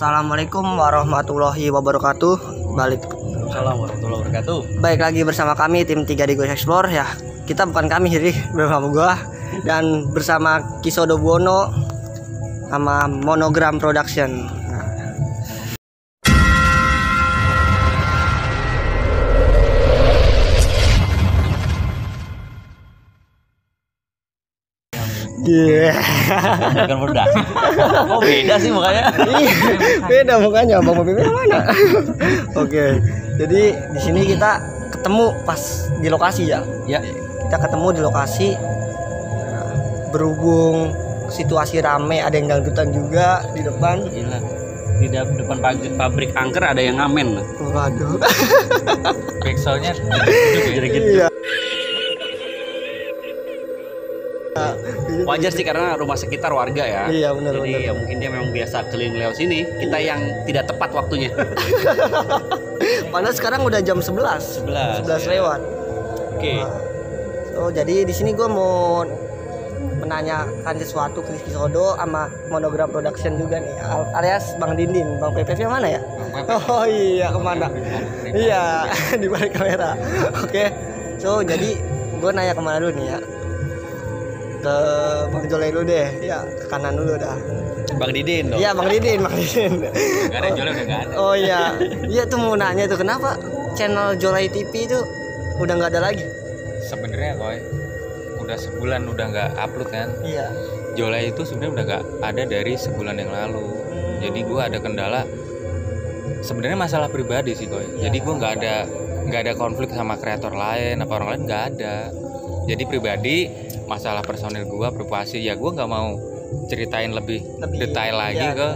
Assalamualaikum warahmatullahi wabarakatuh. Assalamualaikum warahmatullahi wabarakatuh. Baik lagi bersama kami tim 3 di Go Explore ya. Kita bukan kami jadi bersama gua dan bersama Kisodo Buono sama Monogram Production. Iya. Bukan production. Oh beda sih mukanya. Beda mukanya. Bang Bobi mana? Oke. Jadi di sini kita ketemu pas di lokasi ya. Ya. Kita ketemu di lokasi. Berhubung situasi rame, ada yang dangdutan juga di depan. Gila. Di depan pabrik angker ada yang ngamen. Waduh. Backsoundnya Iya. Wajar sih karena rumah sekitar warga ya. Iya benar. Jadi ya mungkin dia memang biasa keliling lewat sini. Kita yang tidak tepat waktunya. Padahal sekarang udah jam 11 ya. lewat. Oke. Oh jadi di sini gue mau menanyakan sesuatu ke Kisodo sama Monogram Production juga nih, alias Bang Dindin. Bang PPV yang mana ya? Oh iya kemana? Iya di balik kamera. Oke. So jadi gue nanya kemana dulu nih ya? Ke Bang Jolai dulu deh. Ya ke kanan dulu dah. Bang Didin dong. Iya Bang Didin. Gak ada Jolai udah gak ada. Oh iya. Iya tuh mau nanya tuh kenapa channel Jolai TV itu udah nggak ada lagi? Sebenarnya Koy, udah sebulan udah nggak upload kan. Iya. Jolai itu sebenarnya udah nggak ada dari sebulan yang lalu. Jadi gue ada kendala. Sebenarnya masalah pribadi sih Koy. Ya. Jadi gue nggak ada konflik sama kreator lain apa orang lain, nggak ada. Jadi pribadi masalah personil gue privasi ya gue nggak mau ceritain lebih detail lagi ke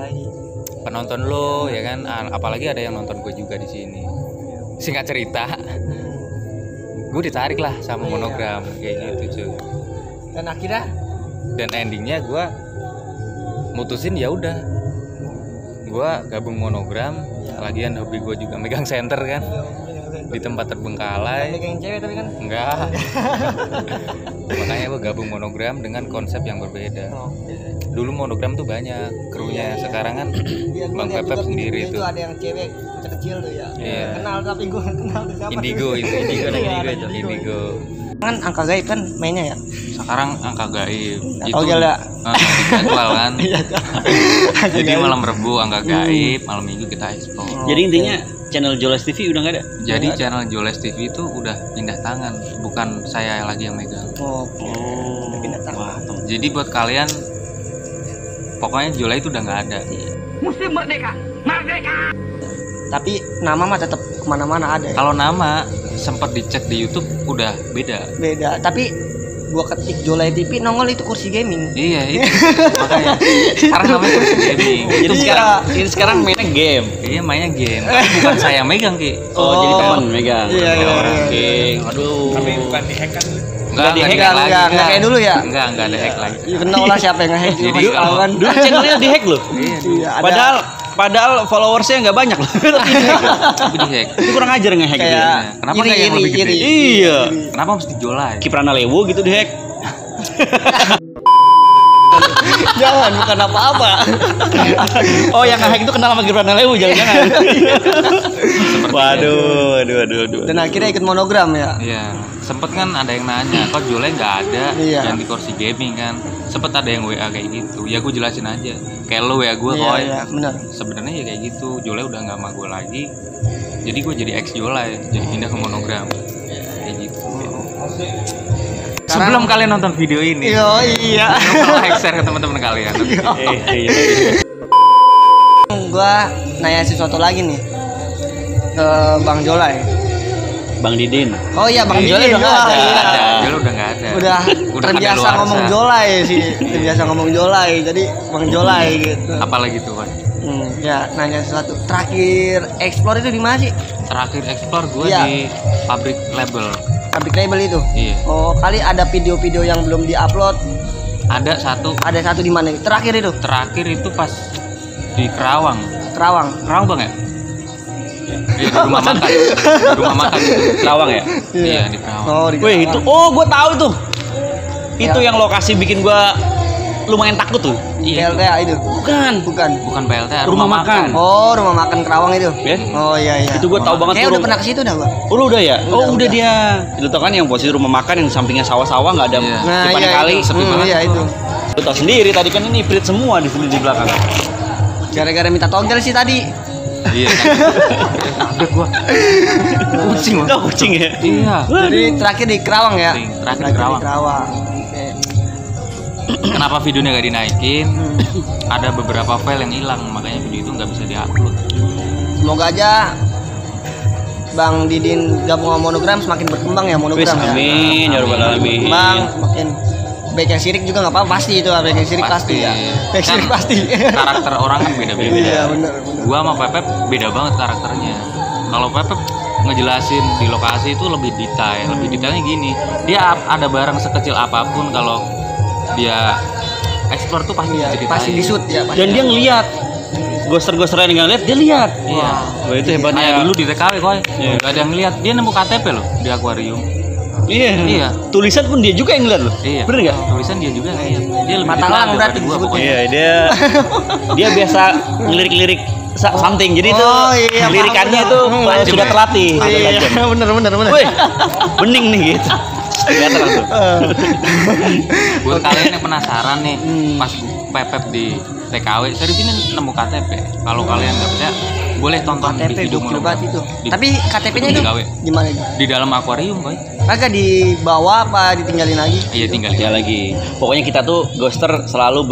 penonton lo ya kan. Apalagi ada yang nonton gue juga di sini. Singkat cerita. Gue ditarik lah sama Monogram kayak gitu cuy. Dan akhirnya endingnya gue mutusin ya udah gue gabung Monogram. Lagian hobi gue juga megang center kan di tempat terbengkalai. megang cewek tapi kan Enggak. Makanya gue gabung Monogram dengan konsep yang berbeda. Dulu Monogram tuh banyak krunya. Sekarang kan Bang Pepep sendiri itu tuh ada yang cewek kecil tuh ya. Iya. Kenal tapi gue kenal tuh siapa? Indigo itu Indigo. Kan angka gaib kan mainnya ya. Sekarang angka gaib itu ya. jadwal kan. Jadi malam Rebu angka gaib, malam Minggu kita ekspor. Jadi intinya channel Joles TV udah nggak ada. Jadi channel Joles TV itu udah pindah tangan, bukan saya lagi yang megang. Oke. Pindah tangan. Jadi buat kalian, pokoknya Jolai itu udah nggak ada. Muslim merdeka. Tapi nama mah tetap kemana-mana ada ya? Kalau nama sempat dicek di YouTube udah beda. Tapi gua ketik Jolai TV nongol itu kursi gaming. Iya itu makanya. Sekarang namanya kursi gaming. Jadi sekarang mainnya game. Iya mainnya game. Bukan saya megang Ki. Oh jadi teman megang. Iya. Oke. Aduh. Tapi bukan dihack kan? Enggak kayak dulu ya? Enggak ada hack lagi. Ya kenal lah siapa yang nge-hack. Jadi kalau Dulu channelnya dihack loh. Iya. Padahal followersnya nggak banyak loh. Tapi dihack. Itu kurang ajar nge-hack gitu. Kenapa nggak yang lebih gede? Iya. Kenapa mesti Jolai? Kiprana Lewo gitu dihack. Jangan, bukan apa-apa. Oh yang nge-hack itu kenal sama Kiprana Lewo jangan-jangan. Waduh. Dan akhirnya ikut Monogram ya. Iya, sempet kan ada yang nanya, kok Jolai nggak ada yang di kursi gaming kan? Sempet ada yang WA kayak gitu. Ya gue jelasin aja. Kayak lo WA gue Koy. Iya, benar. Sebenarnya ya kayak gitu. Jolai udah nggak sama gue lagi. Jadi gue jadi ex Jolai, jadi pindah ke Monogram. Kayak gitu. Sebelum kalian nonton video ini, iya. like share ke teman-teman kalian. Gua nanya sesuatu lagi nih ke Bang Jolai. Bang Didin. Oh iya Bang Jolai Didin. udah nggak ada. Jolai udah nggak ada. Udah terbiasa kadaluarsa. ngomong Jolai sih. Terbiasa ngomong Jolai. Jadi Bang Jolai gitu. Apalagi tuh kan? Ya nanya sesuatu. Terakhir explore itu di mana sih? Terakhir explore gue di pabrik label. Pabrik label itu. Iya. Oh kali ada video-video yang belum diupload. Ada satu. Ada satu di mana? Terakhir itu? Terakhir itu pas di Kerawang. Kerawang Bang ya? Iya di rumah makan. Di rumah makan itu. Kerawang ya? Iya di Kerawang. Oh, di Wih itu, gue tahu itu. Itu yang lokasi bikin gue lumayan takut tuh. Iya. PLTA itu. Bukan. Bukan PLT, Rumah makan. Oh, rumah makan Kerawang itu. Ya? Oh iya iya. Itu gue tahu banget. Kayak tuh udah pernah ke situ dah gua. Oh, lu udah ya? Udah. Udah dia. Itu tau kan yang posisi rumah makan yang sampingnya sawah-sawah nggak ada Iya. depan iya kali. itu. Sepi banget. Iya itu. Lu tau sendiri tadi kan ini prit semua di sini di belakang. Gara-gara minta togel sih tadi. Iya. Tabrak gua. Kucing loh. Oh, kucing ya? Iya. Jadi terakhir di Kerawang ya. Terakhir di Kerawang. Oke. Kenapa videonya gak dinaikin? Ada beberapa file yang hilang, makanya video itu nggak bisa diupload. Semoga aja Bang Didin gabung sama Monogram semakin berkembang ya Wis, Monogram ya. amin ya rabbal alamin. Bang, makin baik yang sirik juga nggak apa-apa pasti itu baik yang sirik pasti ya. Baik Kan sirik pasti. Karakter orang kan beda-beda. Iya benar. Gua sama Pepep beda banget karakternya. Kalau Pepep ngejelasin di lokasi itu lebih detail. Lebih detailnya gini, dia ada barang sekecil apapun kalau dia explore tuh pasti Iya, diceritain. pasti disut ya. Pasti. Dan dia ngelihat ghoster-ghoster yang nggak lihat, dia lihat. Iya. Wah, itu hebatnya. Kayak dulu di TKW koy, Iya. nggak ada yang lihat. Dia nemu KTP loh di akuarium. Iya. Iya. Tulisan pun dia juga yang ngeliat loh. Iya. Bener nggak? Tulisan dia juga lihat. Dia lebih Mata detail lang berarti daripada gua disebutnya. pokoknya. Iya, dia biasa ngelirik-lirik something. Jadi itu Oh, iya, lirikannya paham, itu Tajam sudah ya? terlatih. Iya, benar. Wih, bening nih gitu. Kelihatan langsung. Buat kalian yang penasaran nih, Hmm. pas Pepep di TKW, serius ini nemu KTP. Kalau kalian nggak percaya, boleh tonton di KTP video gokil Monogram. banget itu. Di- Tapi KTP-nya di itu TKW. gimana itu? Di dalam akuarium, boy. Kagak dibawa apa ditinggalin lagi? Iya, tinggal Ya lagi. Pokoknya kita tuh ghoster selalu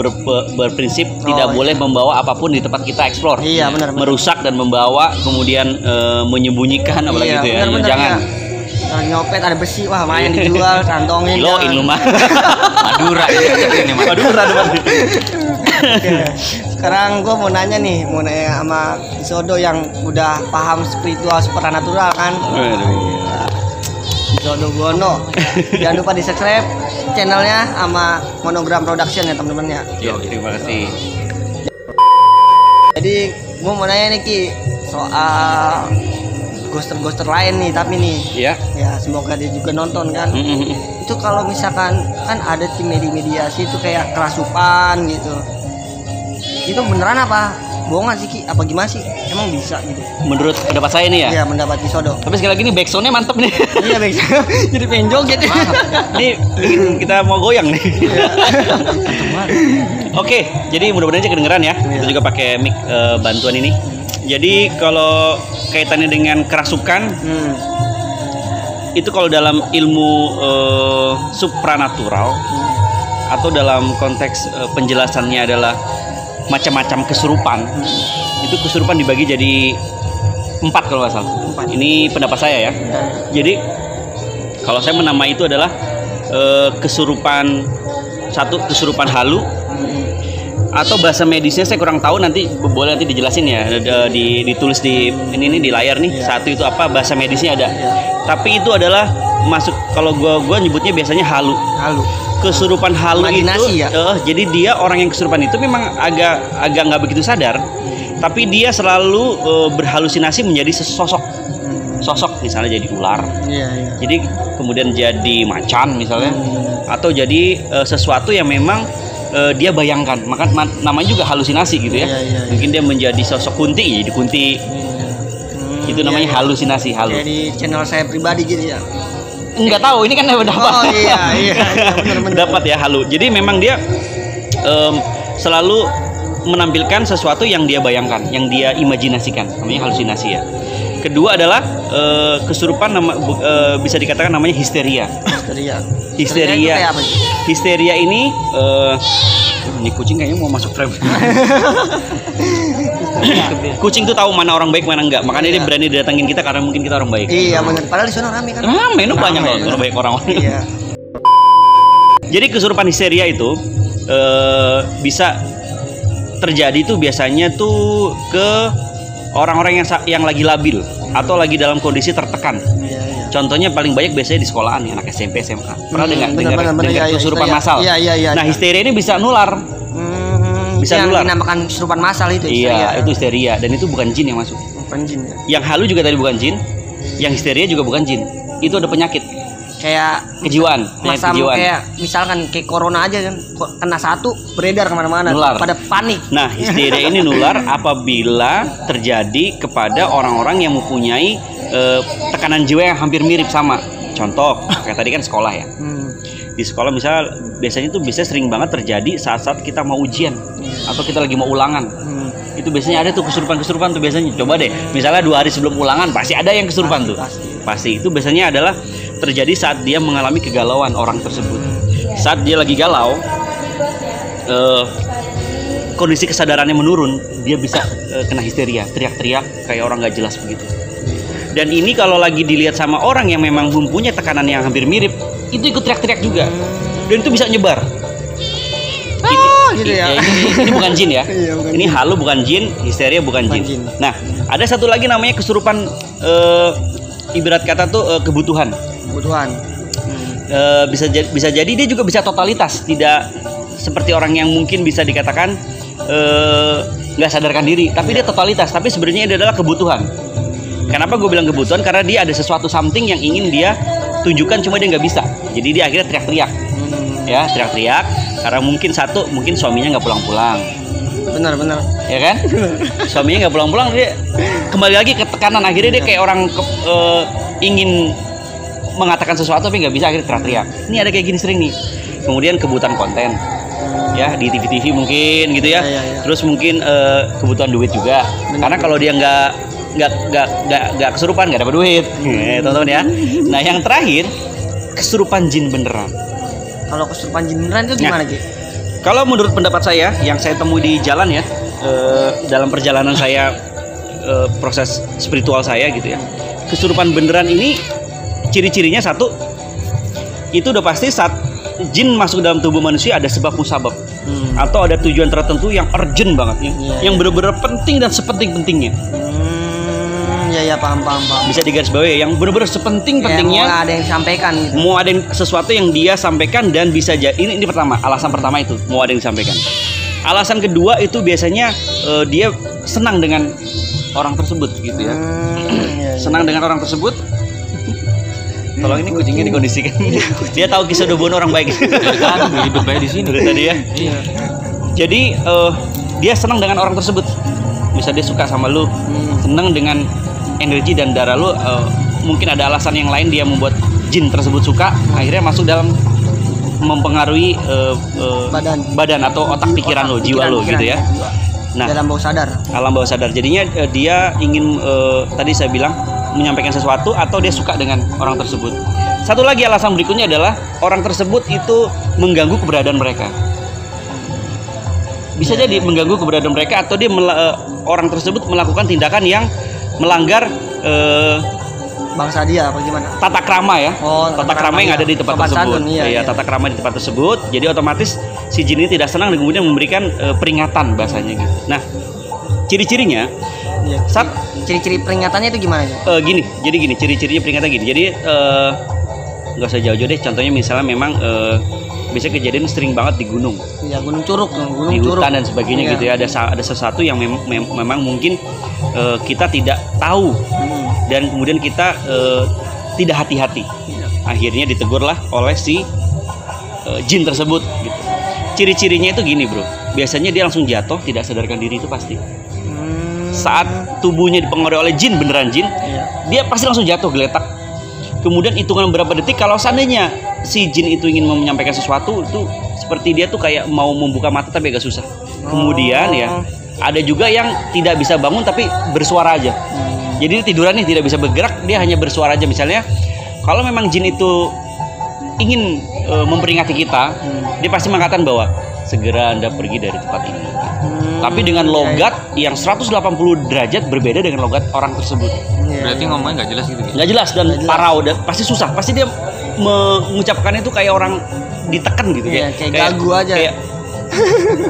berprinsip tidak iya. boleh membawa apapun di tempat kita explore. Iya, benar. Merusak dan membawa, kemudian menyembunyikan apalagi gitu ya. benar, Jangan. ya. Lagi nyopet ada besi, wah main dijual, kantongin. Kiloin lu mah. Madura ini mah. Madura depan. Oke. Sekarang gue mau nanya sama Isodo yang udah paham spiritual supernatural kan. Isodo Gono. Jangan lupa di subscribe channelnya sama Monogram Production ya teman-teman ya. Ya, terima kasih. Jadi gue mau nanya nih Ki soal ghoster-ghoster lain nih tapi nih Ya. ya semoga dia juga nonton kan. Itu kalau misalkan kan ada tim mediasi itu kayak kerasupan gitu. Itu beneran apa? Bohongan sih Ki? Apa gimana sih? Emang bisa gitu? Menurut pendapat saya nih ya. Iya mendapat Isodo. Tapi sekali lagi nih backsoundnya mantep nih. Iya baik. Jadi pengen joget. Ini bikin kita mau goyang nih. Oke, jadi mudah-mudahan aja kedengeran ya. Kita juga pakai mic bantuan ini. Jadi kalau kaitannya dengan kerasukan, itu kalau dalam ilmu supranatural atau dalam konteks penjelasannya adalah macam-macam kesurupan. Itu kesurupan dibagi jadi 4 kalau nggak salah. Ini pendapat saya ya. Jadi kalau saya menamai itu adalah kesurupan kesurupan halu, atau bahasa medisnya saya kurang tahu, nanti boleh nanti dijelasin ya, ditulis di ini di layar nih. Satu itu apa bahasa medisnya ada. Tapi itu adalah masuk, kalau gua nyebutnya biasanya halu. Kesurupan halu Imajinasi itu ya? jadi dia orang yang kesurupan itu memang agak nggak begitu sadar, tapi dia selalu berhalusinasi menjadi sosok misalnya jadi ular. Iya. Jadi kemudian jadi macan misalnya, atau jadi sesuatu yang memang dia bayangkan, maka namanya juga halusinasi gitu ya. Iya. Mungkin dia menjadi sosok kunti, jadi kunti. Itu namanya halusinasi, halu. Kayak di channel saya pribadi gitu ya. Nggak tahu, ini kan pendapat. Oh iya, benar-benar. Pendapat ya, halu. Jadi memang dia selalu menampilkan sesuatu yang dia bayangkan, yang dia imajinasikan, namanya halusinasi ya. Kedua adalah kesurupan, bisa dikatakan namanya histeria. Histeria itu kayak apa sih? Histeria ini kucing kayaknya mau masuk frame. Kucing tuh tahu mana orang baik mana enggak, makanya dia berani datangin kita karena mungkin kita orang baik. Iya benar. Padahal di sana rame kan. Rame, itu banyak loh banyak orang. Iya. Jadi kesurupan histeria itu bisa terjadi tuh biasanya tuh ke orang-orang yang lagi labil atau lagi dalam kondisi tertekan. Iya. Contohnya paling banyak biasanya di sekolahan ya, anak SMP, SMA. Pernah dengar ya, kesurupan ya. massal? Iya. Nah, histeria ini bisa nular. Bisa yang nular. dinamakan kesurupan massal itu. Iya, itu histeria, dan itu bukan jin yang masuk. Bukan jin ya. Yang halu juga tadi bukan jin, yang histeria juga bukan jin. Itu ada penyakit. kayak Kejiwaan, masam kejiwaan. kayak misalkan kayak corona aja kan, kena satu beredar kemana-mana, Nular. pada panik. Nah, STD ini nular apabila terjadi kepada orang-orang yang mempunyai tekanan jiwa yang hampir mirip sama. Contoh, kayak tadi kan sekolah ya. Di sekolah misal biasanya tuh bisa sering banget terjadi saat-saat kita mau ujian atau kita lagi mau ulangan. Itu biasanya ada tuh kesurupan-kesurupan tuh biasanya. Coba deh, misalnya 2 hari sebelum ulangan pasti ada yang kesurupan tuh. Pasti. Itu biasanya adalah terjadi saat dia mengalami kegalauan orang tersebut. Saat dia lagi galau, kondisi kesadarannya menurun, dia bisa kena histeria, teriak-teriak kayak orang nggak jelas begitu. Dan ini kalau lagi dilihat sama orang yang memang mempunyai tekanan yang hampir mirip, itu ikut teriak-teriak juga. Dan itu bisa nyebar. Gitu ya. Ini bukan jin ya. Iya, bukan Ini halu bukan jin, histeria bukan Bukan jin. jin. Nah, ada satu lagi namanya kesurupan, ibarat kata tuh kebutuhan. Kebutuhan. Bisa jadi dia juga bisa totalitas, tidak seperti orang yang mungkin bisa dikatakan nggak sadarkan diri, tapi dia totalitas. Tapi sebenarnya ini adalah kebutuhan. Kenapa gue bilang kebutuhan? Karena dia ada sesuatu something yang ingin dia tunjukkan, cuma dia nggak bisa. Jadi dia akhirnya teriak-teriak, ya teriak-teriak. Karena mungkin suaminya nggak pulang-pulang. Benar. Ya kan? Suaminya nggak pulang-pulang, dia kembali lagi ke tekanan. Akhirnya dia kayak orang ingin mengatakan sesuatu tapi nggak bisa, akhirnya teriak-teriak. Ini ada kayak gini sering nih. Kemudian kebutuhan konten, ya di TV mungkin gitu ya. Terus mungkin kebutuhan duit juga. Karena kalau dia nggak kesurupan, nggak dapat duit, teman-teman ya. Nah yang terakhir, kesurupan jin beneran. Kalau kesurupan jin beneran itu gimana, Ki? Kalau menurut pendapat saya yang saya temui di jalan ya, dalam perjalanan saya, proses spiritual saya gitu ya, kesurupan beneran ini ciri-cirinya satu, itu udah pasti saat jin masuk dalam tubuh manusia ada sebab musabab, atau ada tujuan tertentu yang urgent banget, yang benar-benar penting dan sepenting-pentingnya. Ya paham. Bisa digarisbawahi ya, yang benar-benar sepenting-pentingnya. Mau ada yang disampaikan gitu. Mau ada sesuatu yang dia sampaikan dan bisa jadi ini pertama, alasan pertama itu mau ada yang disampaikan. Alasan kedua itu biasanya dia senang dengan orang tersebut gitu ya. Senang dengan orang tersebut. Tolong ini kucingnya dikondisikan. Dia tahu Ki Sodobono orang baik. Kan hidup baik di sini Dari tadi ya. Iya. Jadi dia senang dengan orang tersebut. Bisa dia suka sama lu, senang dengan energi dan darah lu. Mungkin ada alasan yang lain dia membuat jin tersebut suka, akhirnya masuk dalam mempengaruhi badan atau otak pikiran lo, jiwa lo gitu ya. Nah, dalam bawah sadar. Alam bawah sadar. Jadinya dia ingin tadi saya bilang menyampaikan sesuatu atau dia suka dengan orang tersebut. Satu lagi alasan berikutnya adalah orang tersebut itu mengganggu keberadaan mereka. Bisa jadi mengganggu keberadaan mereka atau dia orang tersebut melakukan tindakan yang melanggar bangsa dia apa gimana? tata krama ya. Tata krama yang ada di tempat Sopan tersebut. santun, iya. Tata krama di tempat tersebut. Jadi otomatis si jin ini tidak senang dan kemudian memberikan peringatan bahasanya gitu. Nah, ciri-cirinya saat ciri-ciri peringatannya itu gimana? gini. Jadi gini, ciri-cirinya peringatan gini. Jadi nggak usah jauh-jauh deh. Contohnya misalnya memang bisa kejadian sering banget di gunung. Iya, gunung curug, di hutan dan sebagainya gitu ya. Ada sesuatu yang memang mungkin kita tidak tahu dan kemudian kita tidak hati-hati. Akhirnya ditegurlah oleh si jin tersebut gitu. Ciri-cirinya itu gini bro, biasanya dia langsung jatuh, tidak sadarkan diri itu pasti. Saat tubuhnya dipengaruhi oleh jin, beneran jin, dia pasti langsung jatuh geletak. Kemudian hitungan beberapa detik, kalau seandainya si jin itu ingin menyampaikan sesuatu, itu seperti dia tuh kayak mau membuka mata tapi agak susah. Kemudian ya ada juga yang tidak bisa bangun tapi bersuara aja. Jadi dia tiduran nih, tidak bisa bergerak, dia hanya bersuara aja. Misalnya kalau memang jin itu ingin memperingati kita, dia pasti mengatakan bahwa segera Anda pergi dari tempat ini. Tapi dengan logat yang 180 derajat berbeda dengan logat orang tersebut. Berarti ngomongnya nggak jelas gitu. Nggak jelas dan parau, dan pasti susah. Pasti dia mengucapkan itu kayak orang ditekan gitu, kayak gagu aja.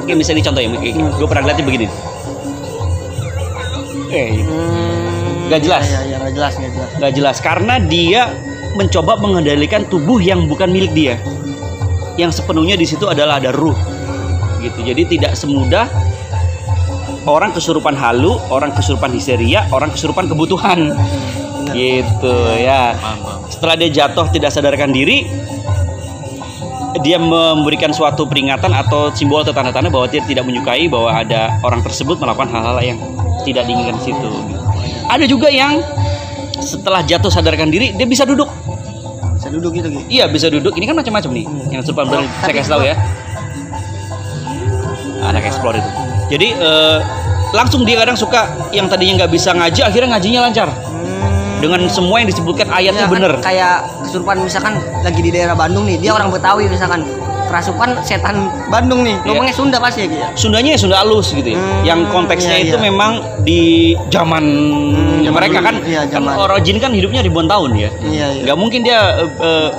Kayak misalnya contoh ya, gue pernah lihatnya begini. Nggak jelas. Nggak jelas karena dia mencoba mengendalikan tubuh yang bukan milik dia. Yang sepenuhnya di situ adalah ada ruh. Gitu. Jadi tidak semudah orang kesurupan halu, orang kesurupan histeria, orang kesurupan kebutuhan. Gitu ya. setelah dia jatuh tidak sadarkan diri, dia memberikan suatu peringatan atau simbol atau tanda-tanda bahwa dia tidak menyukai bahwa ada orang tersebut melakukan hal-hal yang tidak diinginkan di situ. Ada juga yang setelah jatuh sadarkan diri dia bisa duduk. Bisa duduk gitu. Iya, bisa duduk. Ini kan macam-macam nih. Yang kesurupan bener saya kasih tahu ya. Anak explore itu. Jadi langsung dia kadang suka yang tadinya nggak bisa ngaji, akhirnya ngajinya lancar. Dengan semua yang disebutkan ayatnya bener. Kayak kesurupan misalkan lagi di daerah Bandung nih, dia orang Betawi misalkan kerasukan setan Bandung nih, ngomongnya Sunda pasti ya gitu. Sundanya ya Sunda halus gitu ya. Yang konteksnya itu memang di zaman mereka kan, iya, kan zaman. orang jin kan hidupnya ribuan tahun ya. Iya. Nggak mungkin dia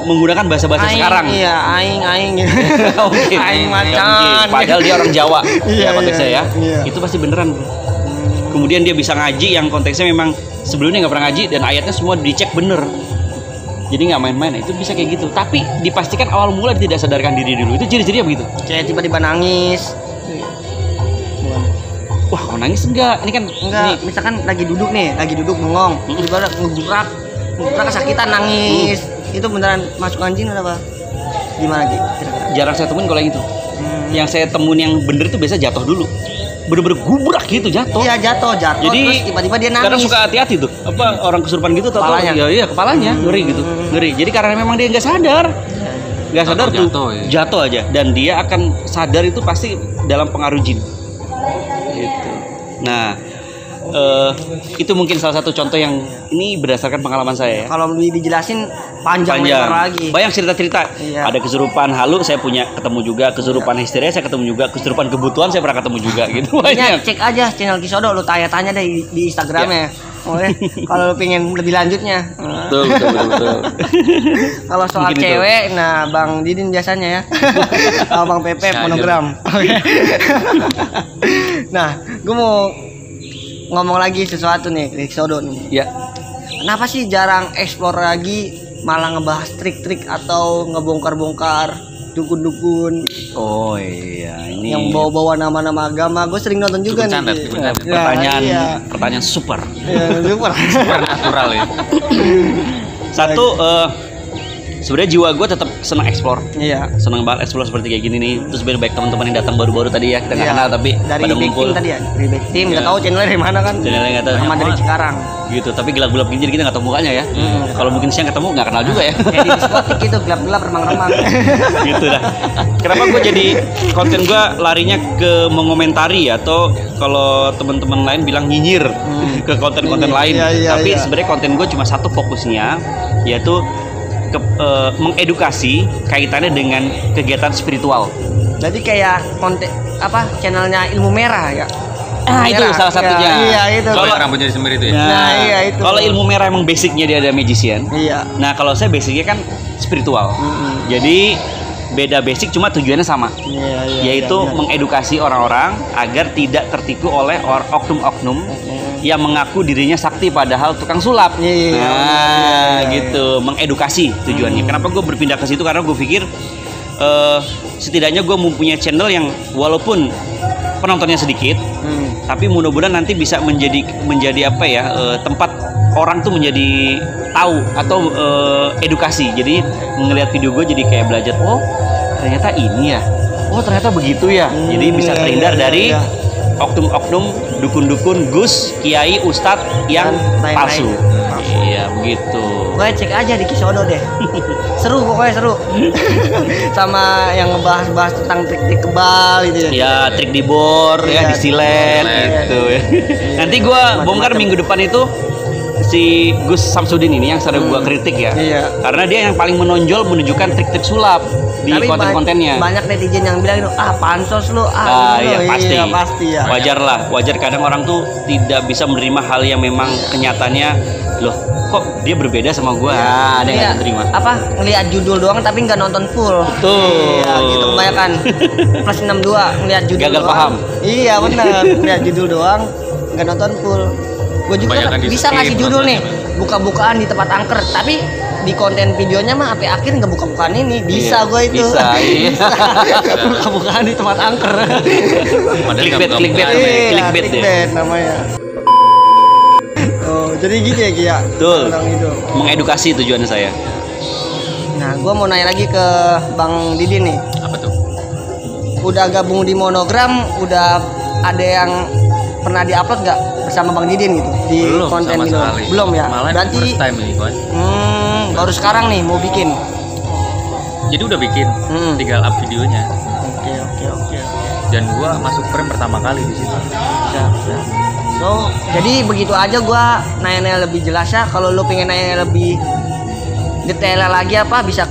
menggunakan bahasa-bahasa sekarang. Iya, aing gitu. Mungkin. Aing Nggak macan. mungkin. Padahal dia orang Jawa. Iya, Ya konteksnya ya. iya. Itu pasti beneran. Kemudian dia bisa ngaji yang konteksnya memang sebelumnya nggak pernah ngaji dan ayatnya semua dicek bener. Jadi nggak main-main. Itu bisa kayak gitu. Tapi dipastikan awal mula tidak sadarkan diri dulu. Itu ciri-cirinya begitu. Kayak tiba-tiba nangis. Wah, kok nangis enggak? Ini kan Enggak, misalkan lagi duduk bengong, tiba-tiba ngegurak kesakitan nangis. Itu beneran masuk anjing atau apa? Gimana gitu? jarang saya temuin kalau yang itu. Yang saya temuin yang bener itu biasa jatuh dulu. Bener-bener gubrak gitu jatuh. Iya, jatuh. Jadi Terus tiba-tiba dia nangis. kadang suka hati-hati tuh. Apa orang kesurupan gitu tahu Kepalanya. iya kepalanya ngeri gitu. Ngeri. Jadi karena memang dia nggak sadar. Nggak sadar tuh jatuh aja dan dia akan sadar itu pasti dalam pengaruh jin. Gitu. Nah, itu mungkin salah satu contoh yang ini berdasarkan pengalaman saya ya. Kalau lebih dijelasin panjang lebar lagi. Banyak cerita-cerita. Iya. Ada kesurupan halu saya punya ketemu juga, kesurupan histeria saya ketemu juga, kesurupan kebutuhan saya pernah ketemu juga gitu. Iya, Banyak. cek aja channel Kisodo, lu tanya-tanya deh di Instagramnya. Oke, kalau lu pengen lebih lanjutnya. Betul. Kalau soal Mungkin itu. cewek, nah Bang Didin biasanya ya. Sama Bang Pepe monogram. Oke. Nah, gue mau ngomong lagi sesuatu nih, Kisodo nih. Ya. Kenapa sih jarang explore lagi, malah ngebahas trik-trik atau ngebongkar-bongkar dukun-dukun Oh iya, ini yang bawa-bawa nama-nama agama? Gue sering nonton juga Dukun nih. santet, dukun santet. pertanyaan Iya. pertanyaan super. Ya, super. Supernatural ya. Satu sebenarnya jiwa gue tetap senang explore. Iya. Senang banget explore seperti kayak gini nih. Terus sebenarnya baik teman-teman yang datang baru-baru tadi ya, kita nggak kenal tapi dari pada back ngumpul. team tadi ya, dari back team nggak Iya. tahu channelnya dari mana kan? Channelnya nggak tahu. Sama dari Cikarang. Gitu, tapi gelap-gelap gini jadi kita nggak tahu mukanya ya. Kalau mungkin siang ketemu nggak kenal juga ya. Kayak di diskotik gitu, gelap-gelap remang-remang. Gitu dah. Kenapa gue jadi konten gue larinya ke mengomentari atau kalau teman-teman lain bilang nyinyir ke konten-konten lain. Iya, Tapi iya. sebenarnya konten gue cuma satu fokusnya, yaitu mengedukasi kaitannya dengan kegiatan spiritual. Jadi kayak konten apa channelnya Ilmu Merah ya. Ah, itu Merah. salah satunya. Iya, itu. Kalau rambutnya disembir itu ya. Nah, iya, itu. Kalau ilmu merah emang basicnya dia ada magician. Iya. Nah, kalau saya basicnya kan spiritual. Jadi beda basic cuma tujuannya sama. Iya, Yaitu mengedukasi orang-orang agar tidak tertipu oleh oknum-oknum yang mengaku dirinya sakti padahal tukang sulap. Iya, Nah, gitu, mengedukasi tujuannya. Kenapa gue berpindah ke situ? Karena gue pikir setidaknya gue mempunyai channel yang walaupun penontonnya sedikit, tapi mudah-mudahan nanti bisa menjadi apa ya, tempat orang tuh menjadi tahu atau edukasi. Jadi ngelihat video gue jadi kayak belajar, oh ternyata ini ya, oh ternyata begitu ya. Jadi bisa terhindar dari oknum-oknum, dukun-dukun, gus, kiai, ustadz yang lain-lain. palsu. Iya begitu. Gue cek aja di Kisodo deh. Seru pokoknya seru. Sama yang ngebahas-bahas tentang trik-trik kebal gitu ya. Ya trik di bor, ya Iya, di silet iya, gitu. Nanti gue bongkar minggu depan itu si Gus Samsudin ini yang sering gue kritik ya. Iya. Karena dia yang paling menonjol menunjukkan trik-trik sulap di Tapi konten-kontennya. banyak netizen yang bilang pansos lu, Iya pasti. Iya, pasti ya. Wajar kadang orang tuh tidak bisa menerima hal yang memang kenyataannya loh kok dia berbeda sama gua. Ada yang nggak terima. Apa ngelihat judul doang tapi nggak nonton full. Tuh. Iya, gitu kebanyakan. Plus 62 ngelihat judul Gagal doang. paham. Iya benar, ngelihat judul doang nggak nonton full. Gue juga Kebanyakan di bisa skip ngasih judul nih, nontonnya. buka-bukaan di tempat angker, tapi di konten videonya mah sampai akhir nggak buka-bukaan ini. Bisa Iya, gue itu. bisa, iya. Bisa. Buka-bukaan di tempat angker. Padahal Clickbait, nggak clickbait. buka-bukaan. Iya, Clickbait ya? clickbait namanya. Oh, jadi gitu ya Kia? Betul. Tentang itu. Mengedukasi tujuan saya. Nah, gue mau nanya lagi ke Bang Didin nih. Apa tuh? Udah gabung di Monogram, udah ada yang pernah diupload nggak bersama Bang Didin gitu di Belum konten sama ini? sekali. Belum ya. Malah Berarti first time ini Koy. baru sekarang nih mau bikin. Jadi udah bikin, tinggal up videonya. Oke. Dan gua masuk frame pertama kali di situ. Siap. So, jadi begitu aja gua nanya-nanya lebih jelas ya. Kalau lu pengen nanya lebih detail lagi apa bisa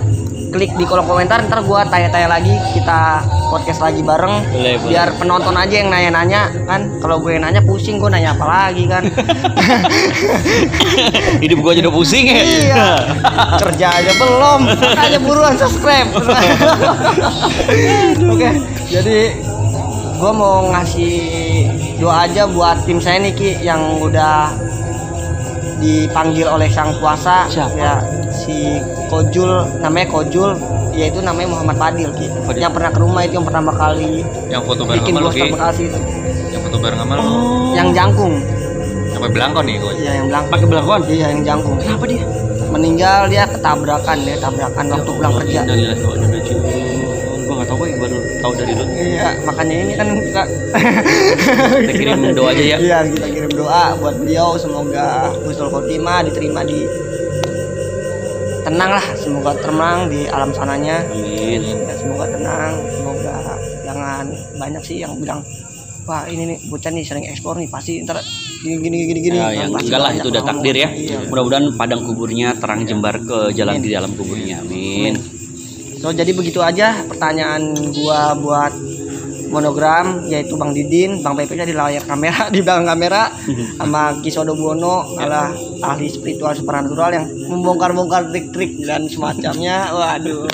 klik di kolom komentar, ntar gua tanya-tanya lagi, kita podcast lagi bareng. Boleh. Biar penonton aja yang nanya-nanya kan. Kalau gue nanya pusing, gue nanya apa lagi kan. Hidup gua aja udah pusing ya. Iya. Kerja aja belum. Makanya buruan subscribe. Oke. Jadi gue mau ngasih doa aja buat tim saya nih Ki yang udah dipanggil oleh Sang Kuasa. Siapa? Ya si Kojul, namanya Kojul, yaitu namanya Muhammad Fadil Ki. Yang pernah ke rumah itu yang pertama kali Yang foto bareng bikin sama lu, poster Ki. Bekasi itu. Yang foto bareng sama lu. Yang jangkung. Sampai belangkon nih Koy. Iya yang belangkon. Pakai belangkon? Iya yang jangkung. Kenapa dia? Meninggal dia tabrakan waktu pulang kerja. Gua nggak tahu, gue baru tahu dari lu. Iya, makanya ini kan kita Kita kirim doa aja ya. Iya, kita kirim doa buat beliau, semoga husnul khotimah, diterima di tenang lah, semoga tenang di alam sananya. Amin. Ya, semoga tenang, semoga jangan banyak sih yang bilang wah ini nih bocah nih sering ekspor nih pasti ntar gini. Ya, yang Pasti enggak lah banyak itu udah yang takdir ya. ngomong. Iya. Mudah-mudahan padang kuburnya terang jembar ke jalan di dalam kuburnya. Amin. So jadi begitu aja pertanyaan gua buat Monogram, yaitu Bang Didin, Bang Pepe di layar kamera, di belakang kamera, sama Kisodo Buwono adalah ahli spiritual supernatural yang membongkar-bongkar trik-trik dan semacamnya. Waduh.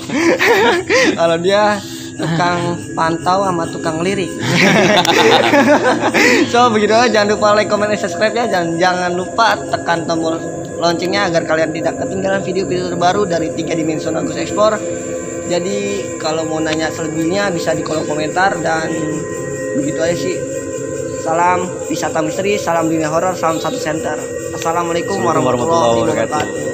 Kalau dia tukang pantau sama tukang lirik. So begitu aja, jangan lupa like, comment, dan subscribe ya, dan jangan lupa tekan tombol loncengnya agar kalian tidak ketinggalan video-video terbaru dari 3 Dimensional Ghost Explore. Jadi kalau mau nanya selebihnya bisa di kolom komentar, dan begitu aja sih. Salam wisata misteri, salam dunia horor, salam satu center. Assalamualaikum warahmatullahi wabarakatuh.